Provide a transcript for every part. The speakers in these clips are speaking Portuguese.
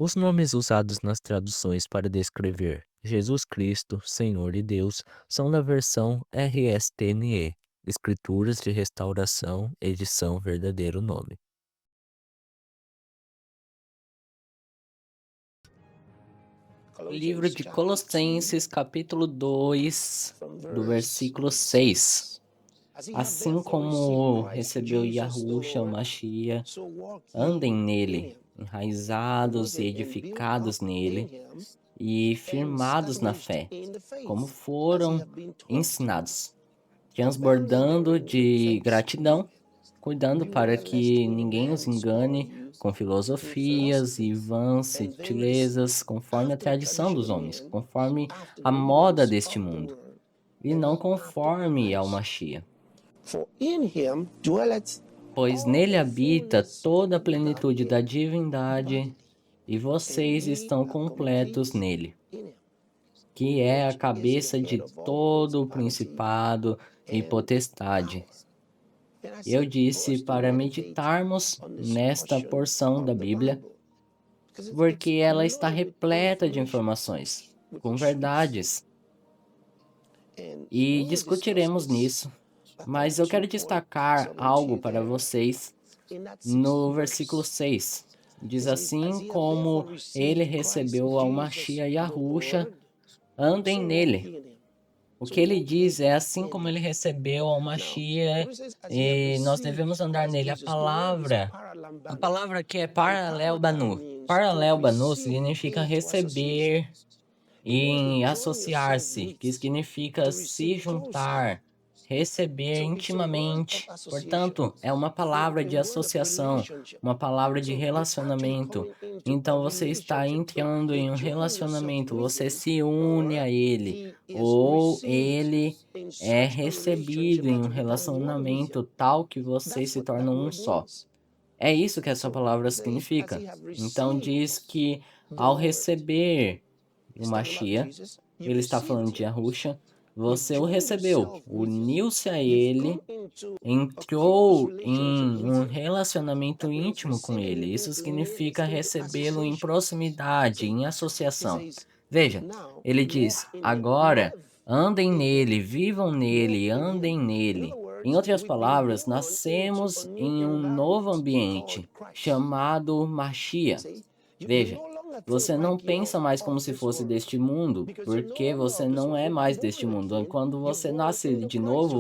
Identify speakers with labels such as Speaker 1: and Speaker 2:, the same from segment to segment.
Speaker 1: Os nomes usados nas traduções para descrever Jesus Cristo, Senhor e Deus, são da versão RSTNE, Escrituras de Restauração, edição verdadeiro nome. Livro de Colossenses, capítulo 2, do versículo 6. Assim como recebeu Yahushua, o Mashiach, andem nele, enraizados e edificados nele, e firmados na fé, como foram ensinados, transbordando de gratidão, cuidando para que ninguém os engane com filosofias e vãs sutilezas, conforme a tradição dos homens, conforme a moda deste mundo, e não conforme ao Mashiach. Pois nele habita toda a plenitude da divindade, e vocês estão completos nele, que é a cabeça de todo o principado e potestade. Eu disse para meditarmos nesta porção da Bíblia, porque ela está repleta de informações, com verdades, e discutiremos nisso. Mas eu quero destacar algo para vocês no versículo 6. Diz assim como ele recebeu ao Mashiach Yahusha, andem nele. O que ele diz é assim como ele recebeu ao Mashiach, e nós devemos andar nele. A palavra que é paralelbanu. Paralelbanu significa receber e associar-se, que significa se juntar, receber intimamente. Portanto, é uma palavra de associação, uma palavra de relacionamento. Então você está entrando em um relacionamento, você se une a ele, ou ele é recebido em um relacionamento tal que vocês se tornam um só. É isso que essa palavra significa. Então diz que ao receber o Mashiach, ele está falando de Yahusha, você o recebeu, uniu-se a ele, entrou em um relacionamento íntimo com ele. Isso significa recebê-lo em proximidade, em associação. Veja, ele diz: agora andem nele, vivam nele, andem nele. Em outras palavras, nascemos em um novo ambiente chamado Mashiach. Veja, você não pensa mais como se fosse deste mundo, porque você não é mais deste mundo. Quando você nasce de novo,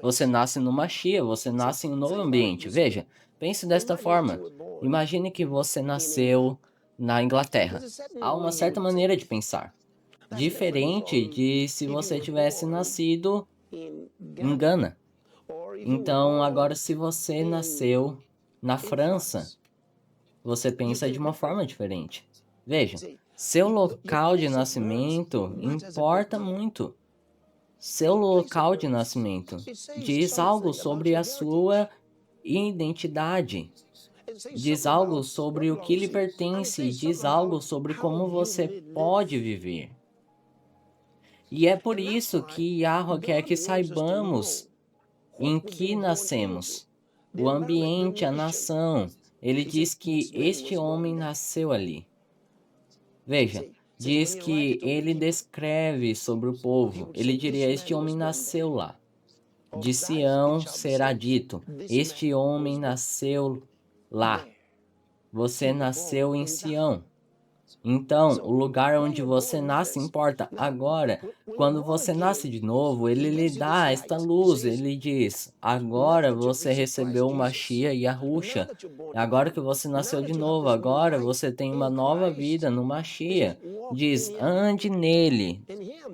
Speaker 1: você nasce no Mashiach, você nasce em um novo ambiente. Veja, pense desta forma. Imagine que você nasceu na Inglaterra. Há uma certa maneira de pensar, diferente de se você tivesse nascido em Gana. Então, agora, se você nasceu na França, você pensa de uma forma diferente. Veja, seu local de nascimento importa muito. Seu local de nascimento diz algo sobre a sua identidade, diz algo sobre o que lhe pertence, diz algo sobre como você pode viver. E é por isso que Yahweh quer que saibamos em que nascemos, o ambiente, a nação. Ele diz que este homem nasceu ali. Veja, diz que ele descreve sobre o povo. Ele diria: este homem nasceu lá. De Sião será dito: este homem nasceu lá. Você nasceu em Sião. Então, o lugar onde você nasce importa. Agora, quando você nasce de novo, ele lhe dá esta luz. Ele diz: agora você recebeu o Mashiach e Yahusha. Agora que você nasceu de novo, agora você tem uma nova vida no Mashiach. Diz: ande nele.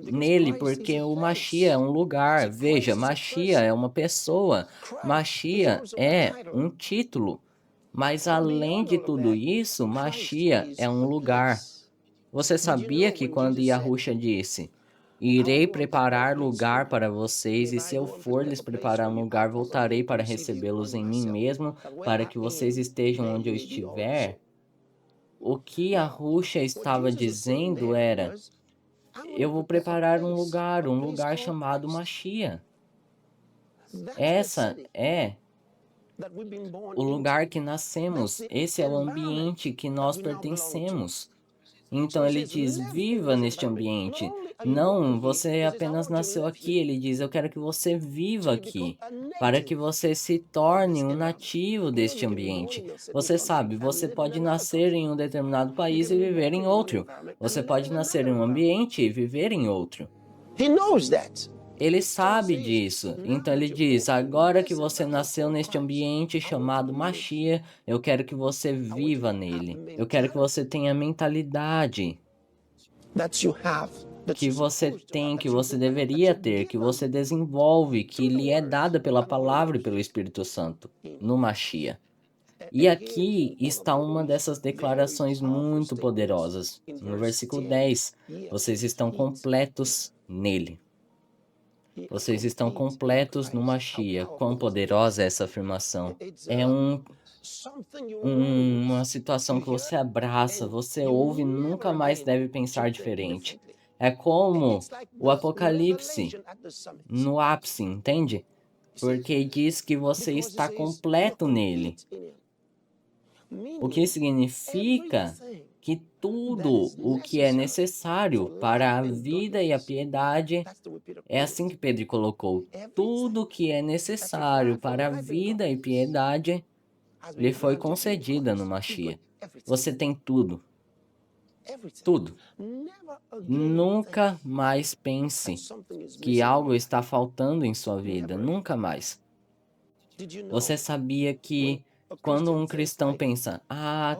Speaker 1: Nele, porque o Mashiach é um lugar. Veja, Mashiach é uma pessoa. Mashiach é um título. Mas além de tudo isso, Mashiach é um lugar. Você sabia que quando Yahusha disse: irei preparar lugar para vocês, e se eu for lhes preparar um lugar, voltarei para recebê-los em mim mesmo, para que vocês estejam onde eu estiver? O que Yahusha estava dizendo era: eu vou preparar um lugar chamado Mashiach. Essa é o lugar que nascemos, esse é o ambiente que nós pertencemos. Então ele diz, viva neste ambiente. Não, você apenas nasceu aqui. Ele diz, eu quero que você viva aqui, para que você se torne um nativo deste ambiente. Você sabe, você pode nascer em um determinado país e viver em outro. Você pode nascer em um ambiente e viver em outro. Ele sabe disso. Então ele diz, agora que você nasceu neste ambiente chamado Machia, eu quero que você viva nele. Eu quero que você tenha a mentalidade que você tem, que você deveria ter, que você desenvolve, que lhe é dada pela palavra e pelo Espírito Santo, no Machia. E aqui está uma dessas declarações muito poderosas. No versículo 10, vocês estão completos nele. Vocês estão completos no Machia. Quão poderosa é essa afirmação. É uma situação que você abraça, você ouve e nunca mais deve pensar diferente. É como o Apocalipse no ápice, entende? Porque diz que você está completo nele. O que significa que tudo o que é necessário para a vida e a piedade, é assim que Pedro colocou, tudo o que é necessário para a vida e piedade lhe foi concedida no Machia. Você tem tudo. Tudo. Nunca mais pense que algo está faltando em sua vida. Nunca mais. Você sabia que quando um cristão pensa,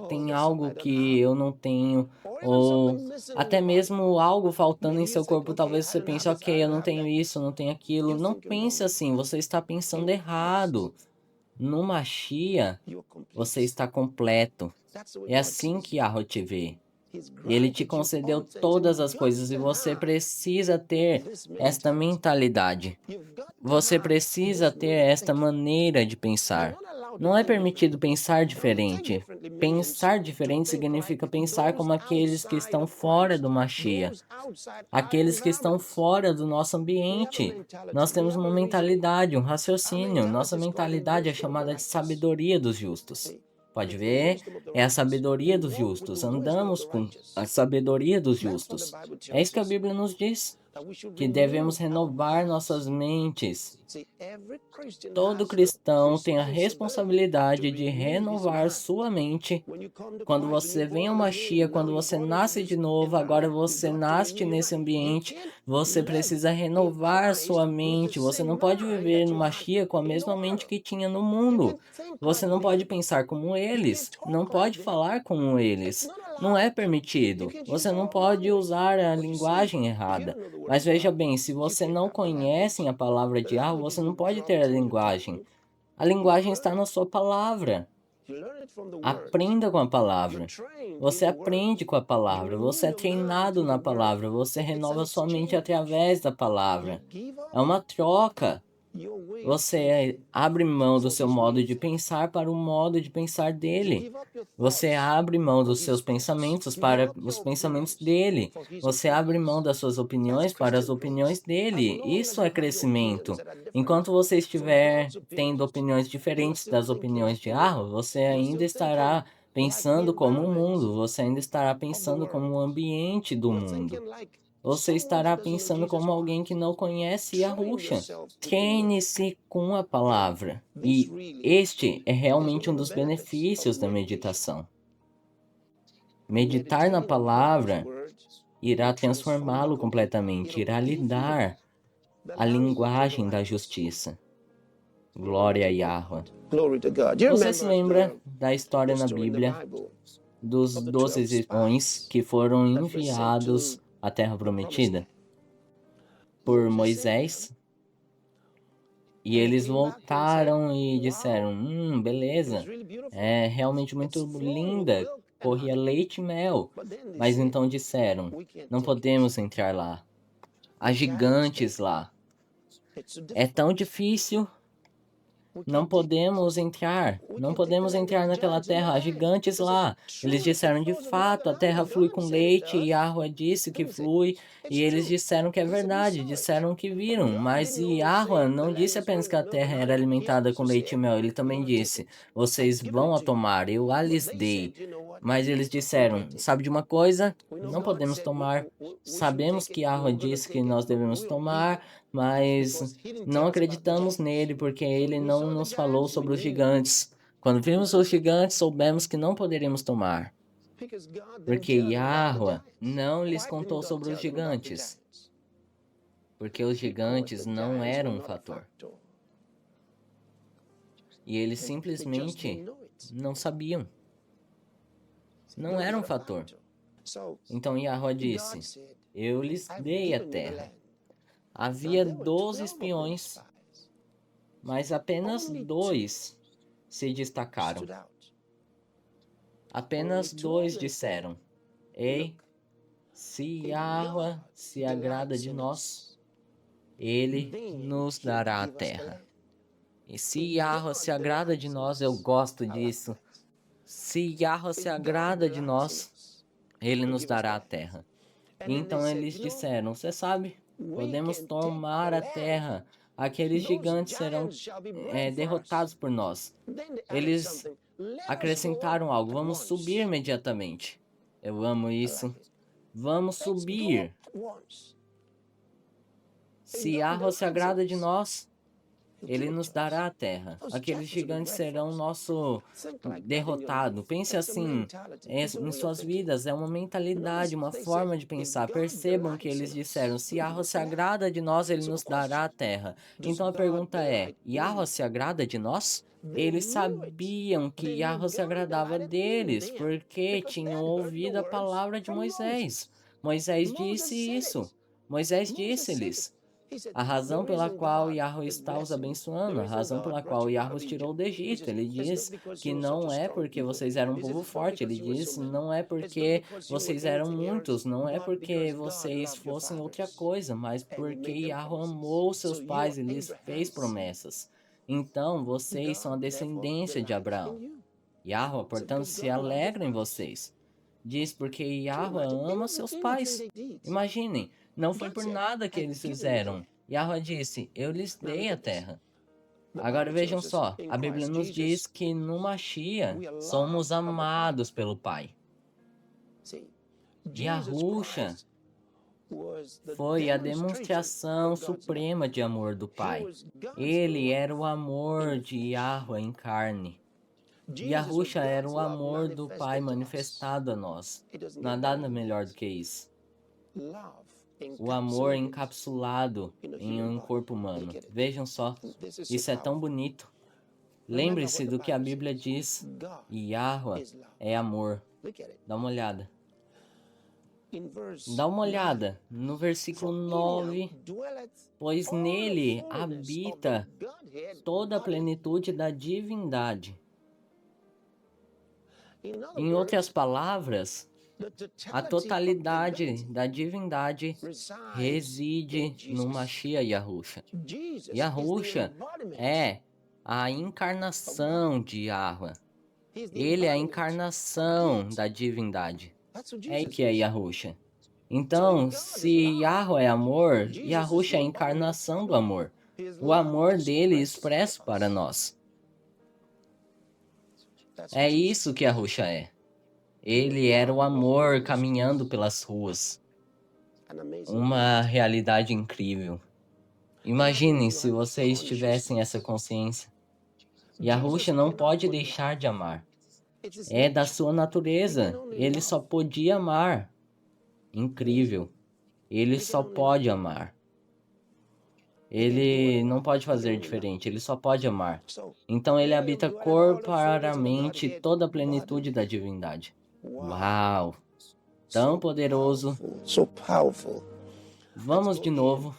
Speaker 1: tem algo que eu não tenho, ou até mesmo algo faltando em seu corpo, talvez você pense, ok, eu não tenho isso, eu não tenho aquilo. Não pense assim, você está pensando errado. No Machia, você está completo. É assim que Yahweh te vê. Ele te concedeu todas as coisas e você precisa ter esta mentalidade. Você precisa ter esta maneira de pensar. Não é permitido pensar diferente. Pensar diferente significa pensar como aqueles que estão fora do Machia, aqueles que estão fora do nosso ambiente. Nós temos uma mentalidade, um raciocínio. Nossa mentalidade é chamada de sabedoria dos justos. Pode ver? É a sabedoria dos justos. Andamos com a sabedoria dos justos. É isso que a Bíblia nos diz, que devemos renovar nossas mentes. Todo cristão tem a responsabilidade de renovar sua mente. Quando você vem ao Machia, quando você nasce de novo, agora você nasce nesse ambiente, você precisa renovar sua mente. Você não pode viver no Machia com a mesma mente que tinha no mundo. Você não pode pensar como eles, não pode falar como eles. Não é permitido. Você não pode usar a linguagem errada. Mas veja bem, se você não conhece a palavra de Yahweh, você não pode ter a linguagem. A linguagem está na sua palavra. Aprenda com a palavra. Você aprende com a palavra. Você é treinado na palavra. Você renova sua mente através da palavra. É uma troca. Você abre mão do seu modo de pensar para o modo de pensar dele. Você abre mão dos seus pensamentos para os pensamentos dele. Você abre mão das suas opiniões para as opiniões dele. Isso é crescimento. Enquanto você estiver tendo opiniões diferentes das opiniões de Arro, você ainda estará pensando como o mundo. Você ainda estará pensando como o ambiente do mundo. Você estará pensando como alguém que não conhece Yahusha. Treine-se com a palavra. E este é realmente um dos benefícios da meditação. Meditar na palavra irá transformá-lo completamente, irá lhe dar a linguagem da justiça. Glória a Yahweh. Você se lembra da história na Bíblia dos 12 espiões que foram enviados à Terra Prometida por Moisés? E eles voltaram e disseram, beleza, é realmente muito linda, corria leite e mel. Mas então disseram, não podemos entrar lá. Há gigantes lá. É tão difícil. Não podemos entrar naquela terra, há gigantes lá. Eles disseram, de fato, a terra flui com leite, e Yahweh disse que flui, e eles disseram que é verdade, disseram que viram. Mas Yahweh não disse apenas que a terra era alimentada com leite e mel, ele também disse, vocês vão a tomar, eu a lhes dei. Mas eles disseram, sabe de uma coisa? Não podemos tomar. Sabemos que Yahweh disse que nós devemos tomar, mas não acreditamos nele porque ele não nos falou sobre os gigantes. Quando vimos os gigantes, soubemos que não poderíamos tomar, porque Yahweh não lhes contou sobre os gigantes, porque os gigantes não eram um fator. E eles simplesmente não sabiam. Não era um fator. Então Yahweh disse, eu lhes dei a terra. Havia 12 espiões, mas apenas 2 se destacaram. Apenas 2 disseram, ei, se Yahweh se agrada de nós, ele nos dará a terra. E se Yahweh se agrada de nós, eu gosto disso. Se Yahweh se agrada de nós, ele nos dará a terra. E então eles disseram, você sabe, podemos tomar a terra. Aqueles gigantes serão derrotados por nós. Eles acrescentaram algo, vamos subir imediatamente. Eu amo isso. Vamos subir. Se Yahweh se agrada de nós, ele nos dará a terra. Aqueles gigantes serão nosso derrotado. Pense assim, em suas vidas, é uma mentalidade, uma forma de pensar. Percebam que eles disseram, se Yahweh se agrada de nós, ele nos dará a terra. Então a pergunta é, Yahweh se agrada de nós? Eles sabiam que Yahweh se agradava deles, porque tinham ouvido a palavra de Moisés. Moisés disse isso. Moisés disse-lhes, a razão pela qual Yahweh está os abençoando, a razão pela qual Yahweh os tirou do Egito. Ele diz que não é porque vocês eram um povo forte, ele diz não é porque vocês eram muitos, não é porque vocês fossem outra coisa, mas porque Yahweh amou seus pais e lhes fez promessas. Então, vocês são a descendência de Abraão. Yahweh, portanto, se alegra em vocês. Diz porque Yahweh ama seus pais. Imaginem, não foi por nada que eles fizeram. Yahweh disse, eu lhes dei a terra. Agora vejam só, a Bíblia nos diz que no Mashiach somos amados pelo Pai. Yahusha foi a demonstração suprema de amor do Pai. Ele era o amor de Yahweh em carne. Yahusha era o amor do Pai manifestado a nós. Não há nada melhor do que isso. O amor encapsulado em um corpo humano. Vejam só, isso é tão bonito. Lembre-se do que a Bíblia diz. Yahweh é amor. Dá uma olhada. Dá uma olhada no versículo 9. Pois nele habita toda a plenitude da divindade. Em outras palavras, a totalidade da divindade reside no Mashiach Yahusha. Yahusha é a encarnação de Yahweh. Ele é a encarnação da divindade. É que é Yahusha. Então, se Yahweh é amor, Yahusha é a encarnação do amor. O amor dele expresso para nós. É isso que Yahusha é. Ele era o amor caminhando pelas ruas. Uma realidade incrível. Imaginem se vocês tivessem essa consciência. Yahusha não pode deixar de amar. É da sua natureza. Ele só podia amar. Incrível. Ele só pode amar. Ele não pode fazer diferente. Ele só pode amar. Então ele habita corporalmente toda a plenitude da divindade. Uau! Tão poderoso. Vamos de novo.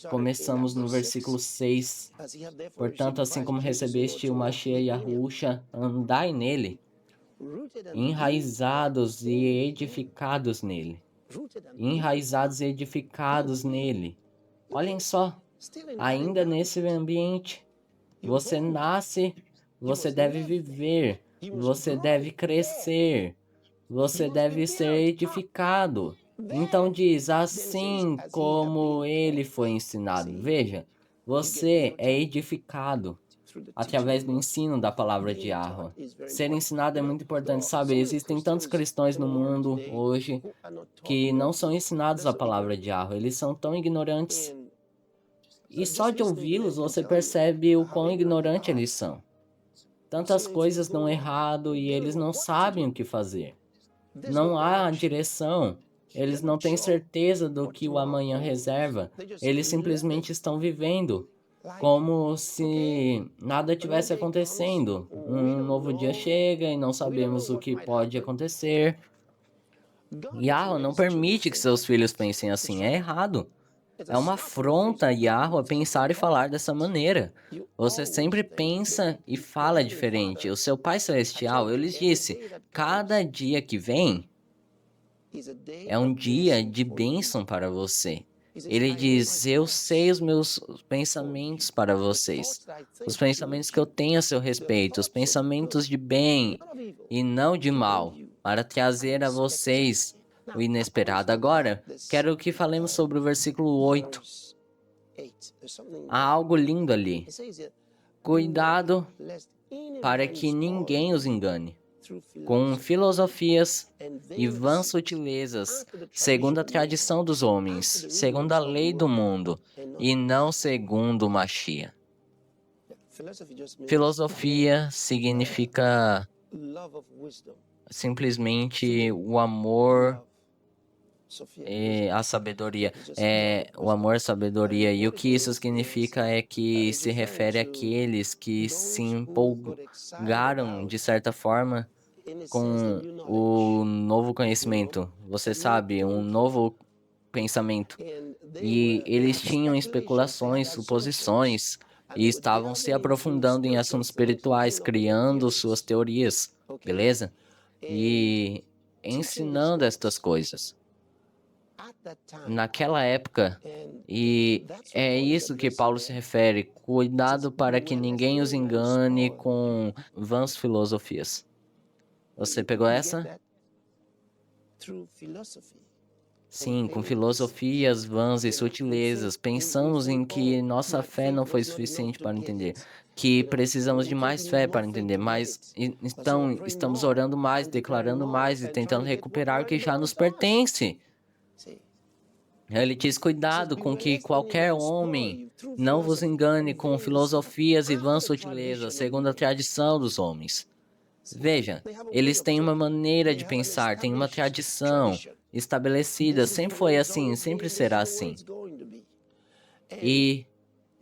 Speaker 1: Começamos no versículo 6. Portanto, assim como recebeste o Mashiach Yahusha, andai nele, enraizados e edificados nele. Enraizados e edificados nele. Olhem só, ainda nesse ambiente, Você nasce, você deve viver, você deve crescer, você deve ser edificado. Então diz, assim como ele foi ensinado. Veja, você é edificado através do ensino da palavra de Yahweh. Ser ensinado é muito importante, sabe? Existem tantos cristãos no mundo hoje que não são ensinados a palavra de Yahweh. Eles são tão ignorantes. E só de ouvi-los você percebe o quão ignorante eles são. Tantas coisas dão errado e eles não sabem o que fazer. Não há direção. Eles não têm certeza do que o amanhã reserva. Eles simplesmente estão vivendo como se nada tivesse acontecendo. Um novo dia chega e não sabemos o que pode acontecer. Yahweh não permite que seus filhos pensem assim. É errado. É uma afronta a Yahweh pensar e falar dessa maneira. Você sempre pensa e fala diferente. O seu Pai Celestial, eu lhes disse, cada dia que vem é um dia de bênção para você. Ele diz, eu sei os meus pensamentos para vocês. Os pensamentos que eu tenho a seu respeito, os pensamentos de bem e não de mal, para trazer a vocês o inesperado. Agora, quero que falemos sobre o versículo 8. Há algo lindo ali. Cuidado para que ninguém os engane com filosofias e vãs sutilezas, segundo a tradição dos homens, segundo a lei do mundo, e não segundo o Machia. Filosofia significa simplesmente o amor e a sabedoria. O amor e a sabedoria. E o que isso significa é que se refere àqueles que se empolgaram, de certa forma, com o novo conhecimento. Você sabe, um novo pensamento. E eles tinham especulações, suposições, e estavam se aprofundando em assuntos espirituais, criando suas teorias, beleza? E ensinando estas coisas. Naquela época, e é isso que Paulo se refere, cuidado para que ninguém os engane com vãs filosofias. Você pegou essa? Sim, com filosofias vãs e sutilezas. Pensamos em que nossa fé não foi suficiente para entender, que precisamos de mais fé para entender, mas então estamos orando mais, declarando mais e tentando recuperar o que já nos pertence. Ele diz, cuidado com que qualquer homem não vos engane com filosofias e vãs sutilezas, segundo a tradição dos homens. Veja, eles têm uma maneira de pensar, têm uma tradição estabelecida, sempre foi assim, sempre será assim. E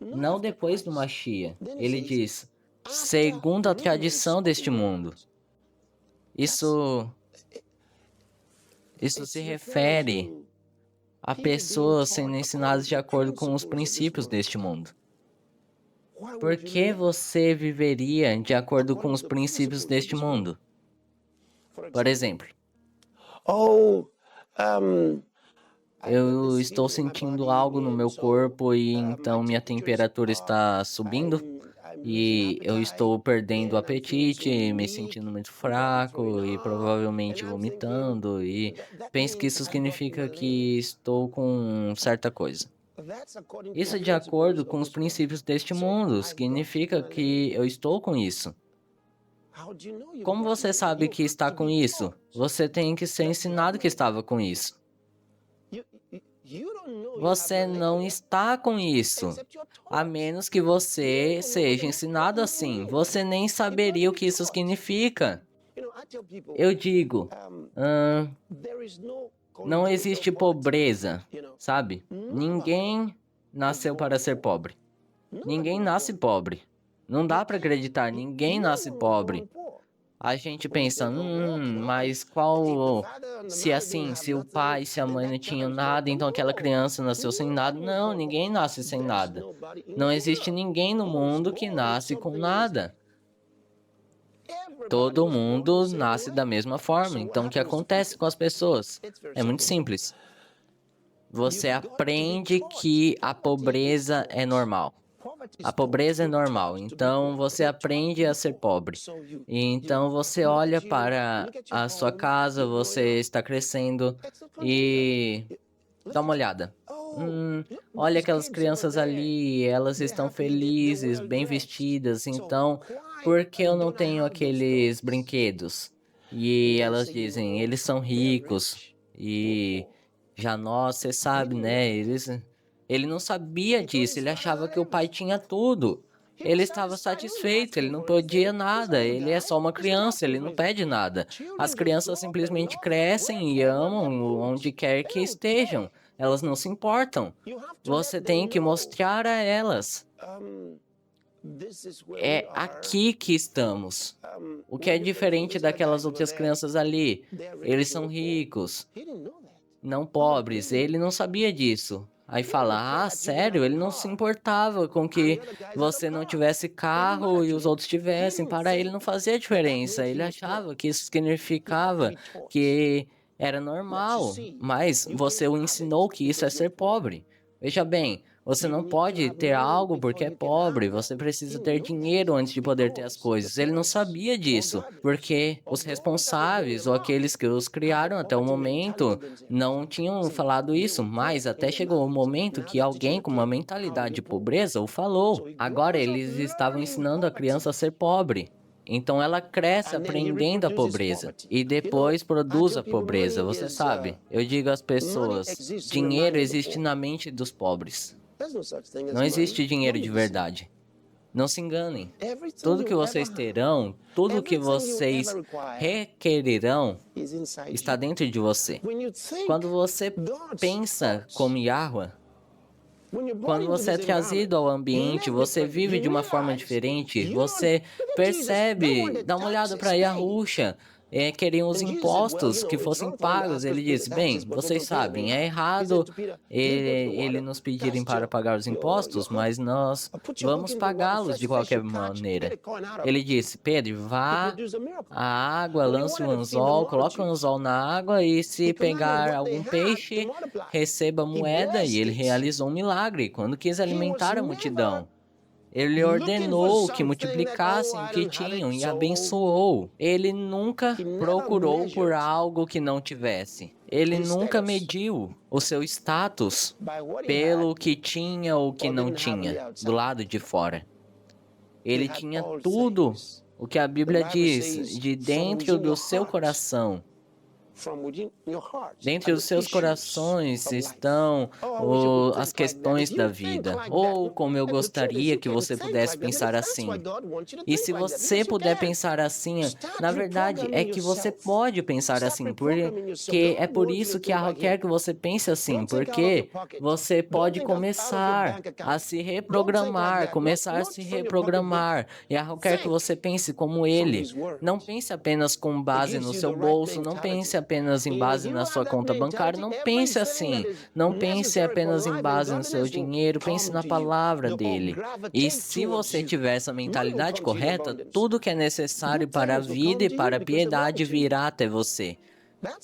Speaker 1: não depois do Machia, ele diz, segundo a tradição deste mundo. Isso se refere a pessoas sendo ensinadas de acordo com os princípios deste mundo. Por que você viveria de acordo com os princípios deste mundo? Por exemplo, eu estou sentindo algo no meu corpo e então minha temperatura está subindo e eu estou perdendo o apetite, me sentindo muito fraco e provavelmente vomitando e penso que isso significa que estou com certa coisa. Isso é de acordo com os princípios deste mundo, significa que eu estou com isso. Como você sabe que está com isso? Você tem que ser ensinado que estava com isso. Você não está com isso, a menos que você seja ensinado assim. Você nem saberia o que isso significa. Eu digo, não existe pobreza, sabe? Ninguém nasceu para ser pobre. Ninguém nasce pobre. Não dá para acreditar, ninguém nasce pobre. A gente pensa, mas qual... Se assim, se o pai e se a mãe não tinham nada, então aquela criança nasceu sem nada. Não, ninguém nasce sem nada. Não existe ninguém no mundo que nasce com nada. Todo mundo nasce da mesma forma. Então, o que acontece com as pessoas? É muito simples. Você aprende que a pobreza é normal. A pobreza é normal, então você aprende a ser pobre. Então você olha para a sua casa, você está crescendo e dá uma olhada. Olha aquelas crianças ali, elas estão felizes, bem vestidas, então por que eu não tenho aqueles brinquedos? E elas dizem, eles são ricos e já nós, você sabe, né? Ele não sabia disso, ele achava que o pai tinha tudo. Ele estava satisfeito, ele não pedia nada, ele é só uma criança, ele não pede nada. As crianças simplesmente crescem e amam onde quer que estejam. Elas não se importam. Você tem que mostrar a elas. É aqui que estamos. O que é diferente daquelas outras crianças ali? Eles são ricos, não pobres. Ele não sabia disso. Aí fala, ah, sério? Ele não se importava com que você não tivesse carro e os outros tivessem. Para ele não fazia diferença. Ele achava que isso significava que era normal. Mas você o ensinou que isso é ser pobre. Veja bem, você não pode ter algo porque é pobre. Você precisa ter dinheiro antes de poder ter as coisas. Ele não sabia disso, porque os responsáveis ou aqueles que os criaram até o momento não tinham falado isso, mas até chegou o momento que alguém com uma mentalidade de pobreza o falou. Agora eles estavam ensinando a criança a ser pobre. Então ela cresce aprendendo a pobreza e depois produz a pobreza, você sabe. Eu digo às pessoas, dinheiro existe na mente dos pobres. Não existe dinheiro de verdade. Não se enganem. Tudo que vocês terão, tudo que vocês requererão, está dentro de você. Quando você pensa como Yahweh, quando você é trazido ao ambiente, você vive de uma forma diferente, você percebe, dá uma olhada para Yahusha, queriam os impostos que fossem pagos. Ele disse, bem, vocês sabem, é errado ele nos pedirem para pagar os impostos, mas nós vamos pagá-los de qualquer maneira. Ele disse, Pedro, vá à água, lance um anzol, coloque um anzol na água e se pegar algum peixe, receba moeda. E ele realizou um milagre quando quis alimentar a multidão. Ele ordenou que multiplicassem o que tinham e abençoou. Ele nunca procurou por algo que não tivesse. Ele nunca mediu o seu status pelo que tinha ou que não tinha do lado de fora. Ele tinha tudo o que a Bíblia diz de dentro do seu coração. Dentro dos seus corações estão as questões da vida. Ou como eu gostaria que você pudesse pensar assim. E se você puder pensar assim, na verdade é que você pode pensar assim, porque é por isso que a quer que você pense assim, porque você pode começar a se reprogramar, começar a se reprogramar. E a quer que você pense como ele. Não pense apenas com base no seu bolso, não pense apenas em base na sua conta bancária, não pense assim. Não pense apenas em base no seu dinheiro, pense na palavra dele. E se você tiver essa mentalidade correta, tudo que é necessário para a vida e para a piedade virá até você.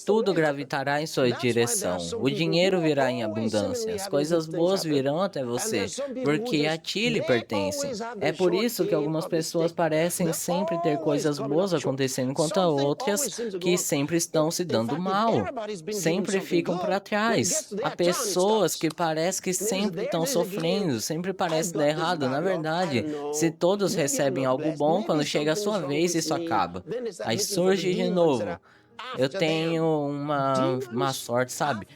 Speaker 1: Tudo gravitará em sua direção. O dinheiro virá em abundância. As coisas boas virão até você, porque a ti lhe pertencem. É por isso que algumas pessoas parecem sempre ter coisas boas acontecendo, enquanto outras que sempre estão se dando mal. Sempre ficam para trás. Há pessoas que parece que sempre estão sofrendo, sempre parece dar errado. Na verdade, se todos recebem algo bom, quando chega a sua vez, isso acaba. Aí surge de novo. Eu tenho uma sorte, sabe?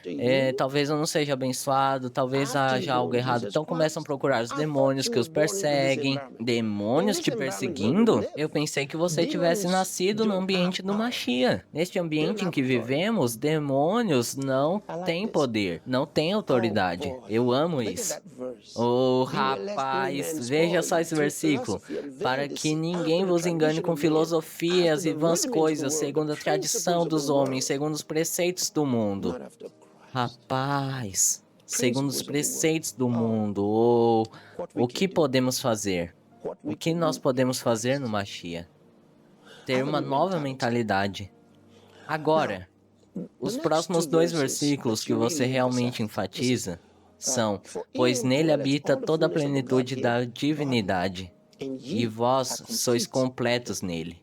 Speaker 1: Talvez eu não seja abençoado, talvez haja algo errado. Então começam a procurar os demônios que os perseguem. Demônios te perseguindo? Eu pensei que você tivesse nascido no ambiente do Machia. Neste ambiente em que vivemos, demônios não têm poder, não têm autoridade. Eu amo isso. Oh, rapaz, veja só esse versículo. Para que ninguém vos engane com filosofias e vãs coisas, segundo a tradição dos homens, segundo os preceitos do mundo. Rapaz, segundo os preceitos do mundo, o que podemos fazer? O que nós podemos fazer no Machia? Ter uma nova mentalidade. Agora, os próximos 2 versículos que você realmente enfatiza são, pois nele habita toda a plenitude da divindade, e vós sois completos nele.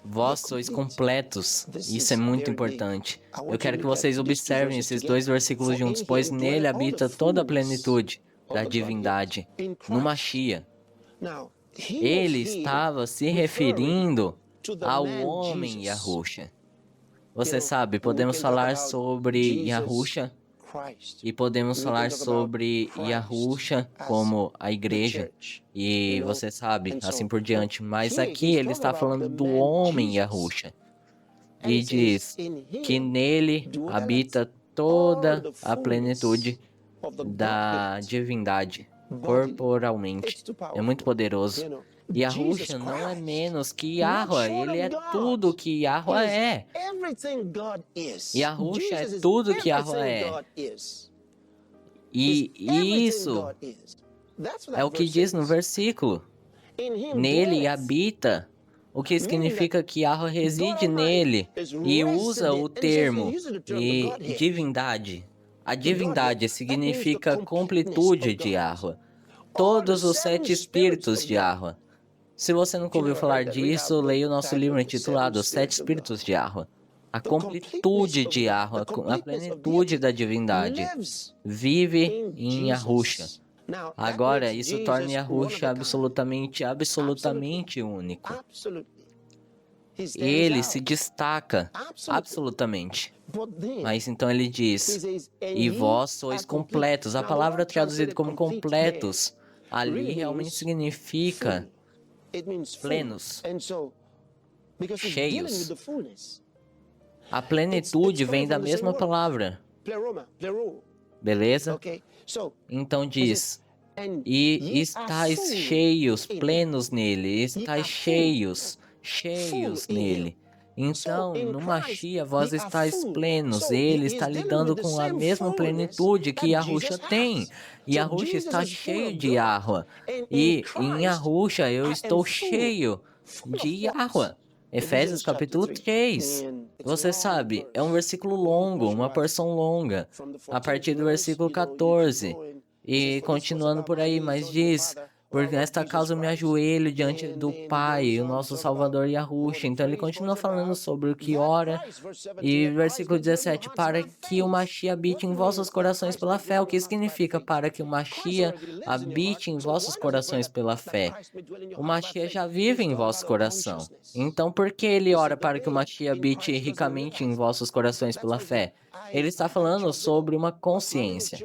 Speaker 1: Vós sois completos. Isso é muito importante. Eu quero que vocês observem esses dois versículos juntos, pois nele habita toda a plenitude da divindade, no Machia. Ele estava se referindo ao homem Yahusha. Você sabe, podemos falar sobre Yahusha e podemos falar sobre Yahusha como a igreja, e você sabe, assim por diante. Mas aqui ele está falando do homem Yahusha, e diz que nele habita toda a plenitude da divindade, corporalmente. É muito poderoso. Yahusha não é menos que Yahweh, ele é tudo que Yahweh é. Yahusha é tudo que Yahweh é. E isso é o que diz no versículo. Nele habita, o que significa que Yahweh reside nele, e usa o termo divindade. A divindade significa completude de Yahweh. Todos os 7 espíritos de Yahweh. Se você nunca ouviu falar disso, leia o nosso livro intitulado Os 7 Espíritos de Yahweh. A completude de Yahweh, a plenitude da divindade, vive em Yahusha. Agora, isso torna Yahusha absolutamente único. Ele se destaca absolutamente. Mas então ele diz, e vós sois completos. A palavra traduzida como completos, ali realmente significa plenos, cheios. A plenitude vem da mesma palavra. Beleza? Então diz, e estáis cheios, plenos nele, estáis cheios nele. Então, no Machia, vós estáis plenos. Ele está lidando com a mesma plenitude que Yahusha tem. Yahusha está cheio de Yahweh. E em Yahusha eu estou cheio de Yahweh. Efésios capítulo 3. Você sabe, é um versículo longo, uma porção longa, a partir do versículo 14. E continuando por aí, mas diz, por esta causa eu me ajoelho diante do Pai, o nosso Salvador Yahusha. Então ele continua falando sobre o que ora. E versículo 17, para que o Machia habite em vossos corações pela fé. O que significa para que o Machia habite em vossos corações pela fé? O Machia já vive em vosso coração. Então por que ele ora para que o Machia habite ricamente em vossos corações pela fé? Ele está falando sobre uma consciência.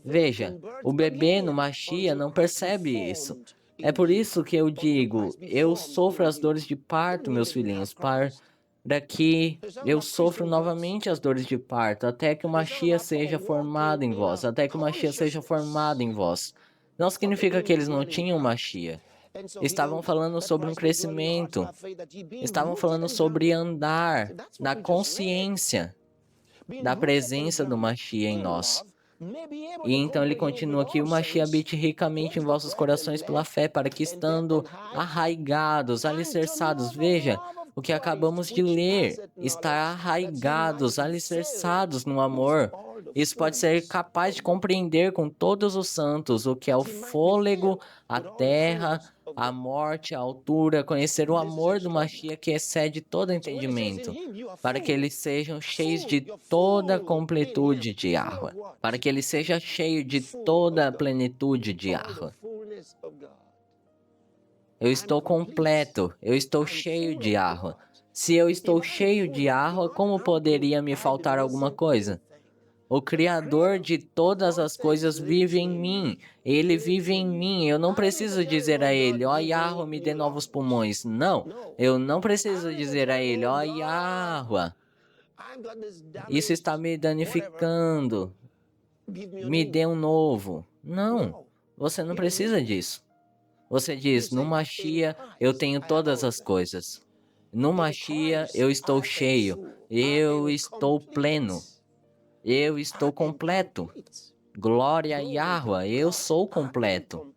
Speaker 1: Veja, o bebê no Machia não percebe isso. É por isso que eu digo, eu sofro as dores de parto, meus filhinhos, para que eu sofro novamente as dores de parto, até que o Machia seja formado em vós, até que o Machia seja formado em vós. Não significa que eles não tinham Machia. Estavam falando sobre um crescimento, estavam falando sobre andar na consciência da presença do Machia em nós. E então ele continua aqui, o Machia habite ricamente em vossos corações pela fé, para que estando arraigados, alicerçados, veja o que acabamos de ler, estar arraigados, alicerçados no amor. Isso pode ser capaz de compreender com todos os santos o que é o fôlego, a terra, a morte, a altura, conhecer o amor do Machia que excede todo entendimento, para que eles sejam cheios de toda a completude de Yahweh, para que ele seja cheio de toda a plenitude de Yahweh. Eu estou completo, eu estou cheio de Yahweh. Se eu estou cheio de Yahweh, como poderia me faltar alguma coisa? O Criador de todas as coisas vive em mim. Ele vive em mim. Eu não preciso dizer a ele, ó Yahweh, me dê novos pulmões. Não, eu não preciso dizer a ele, ó Yahweh, isso está me danificando. Me dê um novo. Não, você não precisa disso. Você diz, no Machia eu tenho todas as coisas. No Machia eu estou cheio. Eu estou pleno. Eu estou completo. Glória a Yahweh, eu sou completo.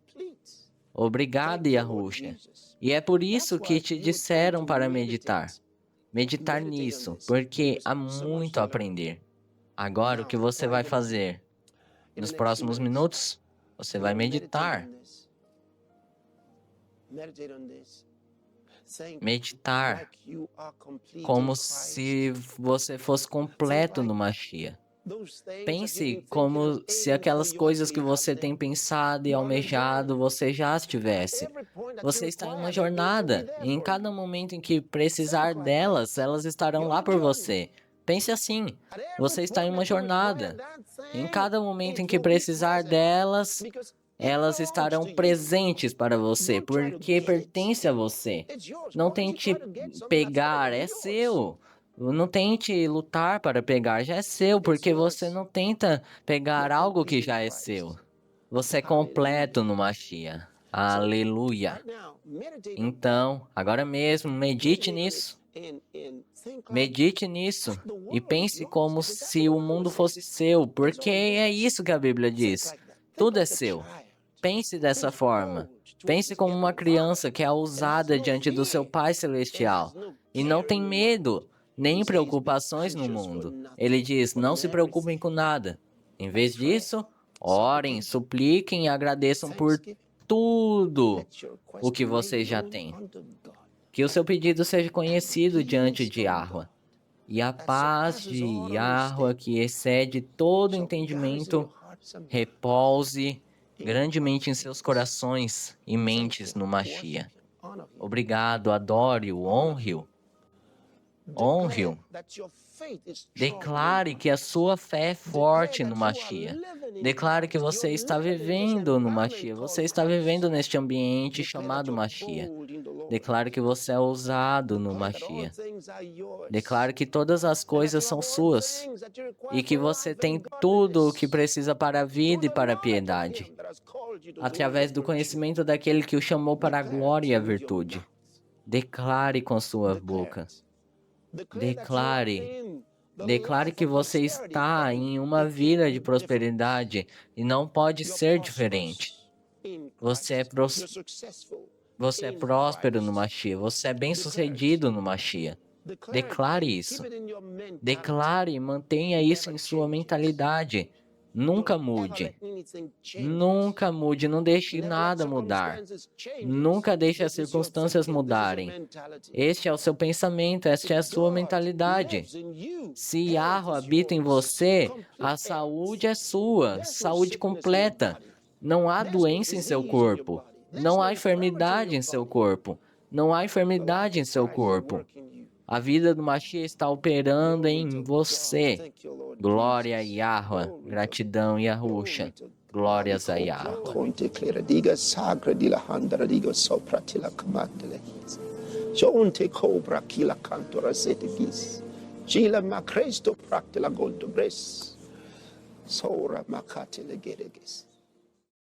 Speaker 1: Obrigado, Yahusha. E é por isso que te disseram para meditar. Meditar nisso, porque há muito a aprender. Agora, o que você vai fazer? Nos próximos minutos, você vai meditar. Meditar como se você fosse completo no Mashiach. Pense como se aquelas coisas que você tem pensado e almejado, você já as tivesse. Você está em uma jornada, e em cada momento em que precisar delas, elas estarão lá por você. Pense assim, você está em uma jornada. Em cada momento em que precisar delas, elas estarão presentes para você, porque pertence a você. Não tente pegar, é seu. Não tente lutar para pegar, já é seu, porque você não tenta pegar algo que já é seu. Você é completo no Mashiach. Aleluia. Então, agora mesmo, medite nisso. Medite nisso e pense como se o mundo fosse seu, porque é isso que a Bíblia diz. Tudo é seu. Pense dessa forma. Pense como uma criança que é ousada diante do seu Pai Celestial e não tem medo nem preocupações no mundo. Ele diz: não se preocupem com nada. Em vez disso, orem, supliquem e agradeçam por tudo o que vocês já têm. Que o seu pedido seja conhecido diante de Yahweh. E a paz de Yahweh, que excede todo entendimento, repouse grandemente em seus corações e mentes no Mashiach. Obrigado, adore-o, honre-o. Honre-o. Declare que a sua fé é forte no Mashiach. Declare que você está vivendo no Mashiach. Você está vivendo neste ambiente chamado Mashiach. Declare que você é ousado no Mashiach. Declare que todas as coisas são suas e que você tem tudo o que precisa para a vida e para a piedade, através do conhecimento daquele que o chamou para a glória e a virtude. Declare com sua boca. Declare. Declare que você está em uma vida de prosperidade e não pode ser diferente. Você é próspero no Mashiach. Você é bem-sucedido no Mashiach. Declare isso. Declare e mantenha isso em sua mentalidade. Nunca mude. Nunca mude. Não deixe nada mudar. Nunca deixe as circunstâncias mudarem. Este é o seu pensamento, esta é a sua mentalidade. Se Yahweh habita em você, a saúde é sua, saúde completa. Não há doença em seu corpo. Não há enfermidade em seu corpo. Não há enfermidade em seu corpo. A vida do Mashiach está operando em você. Glória a Yahweh. Gratidão, Yahusha. Glórias a Yahweh. Sora makatele gereges.